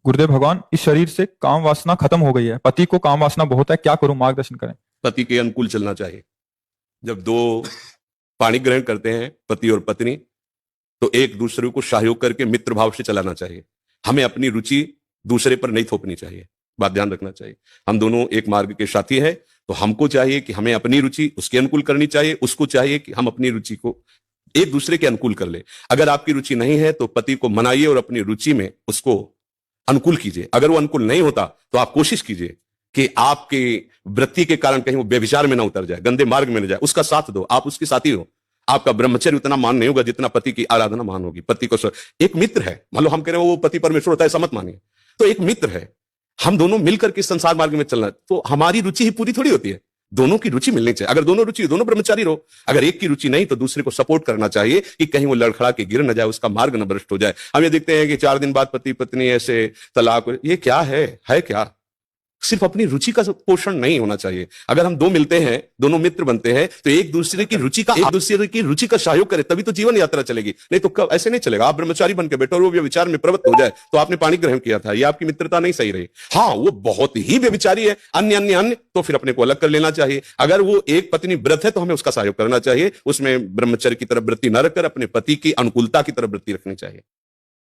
गुरुदेव भगवान, इस शरीर से काम वासना खत्म हो गई है, पति को काम वासना बहुत है, क्या करूं, मार्गदर्शन करें। पति के अनुकूल चलना चाहिए। जब दो पाणी ग्रहण करते हैं पति और पत्नी, तो एक दूसरे को सहयोग करके मित्र भाव से चलाना चाहिए। हमें अपनी रुचि दूसरे पर नहीं थोपनी चाहिए, बात ध्यान रखना चाहिए। हम दोनों एक मार्ग के साथी हैं, तो हमको चाहिए कि हमें अपनी रुचि उसके अनुकूल करनी चाहिए, उसको चाहिए कि हम अपनी रुचि को एक दूसरे के अनुकूल कर ले। अगर आपकी रुचि नहीं है तो पति को मनाइए और अपनी रुचि में उसको अनुकूल कीजिए। अगर वो अनुकूल नहीं होता तो आप कोशिश कीजिए कि आपके वृत्ति के कारण कहीं वो व्यभिचार में ना उतर जाए, गंदे मार्ग में न जाए, उसका साथ दो, आप उसके साथी हो। आपका ब्रह्मचर्य उतना मान नहीं होगा जितना पति की आराधना मान होगी। पति को एक मित्र है, मान लो हम कह रहे हैं वो पति परमेश्वर होता है, ऐसा मत मानिए। तो एक मित्र है, हम दोनों मिलकर के संसार मार्ग में चलना, तो हमारी रुचि ही पूरी थोड़ी होती है, दोनों की रुचि मिलनी चाहिए। अगर दोनों रुचि, दोनों ब्रह्मचारी रहो। अगर एक की रुचि नहीं तो दूसरे को सपोर्ट करना चाहिए कि कहीं वो लड़खड़ा के गिर न जाए, उसका मार्ग न भ्रष्ट हो जाए। हम ये देखते हैं कि 4 दिन बाद पति पत्नी ऐसे तलाक, ये क्या है क्या? सिर्फ अपनी रुचि का पोषण नहीं होना चाहिए। अगर हम दो मिलते हैं, दोनों मित्र बनते हैं, तो एक दूसरे की रुचि का सहयोग करें, तभी तो जीवन यात्रा चलेगी। नहीं तो कब ऐसे नहीं चलेगा। आप ब्रह्मचारी बन के बैठो और वो व्यभिचार में प्रवृत्त हो जाए तो आपने पाणी ग्रहण किया था, ये आपकी मित्रता नहीं सही रही। हाँ, वो बहुत ही व्यभिचारी है, अन्य तो फिर अपने को अलग कर लेना चाहिए। अगर वो एक पत्नी व्रत है तो हमें उसका सहयोग करना चाहिए, उसमें ब्रह्मचर्य की तरफ वृत्ति न रखकर अपने पति की अनुकूलता की तरफ वृत्ति रखनी चाहिए।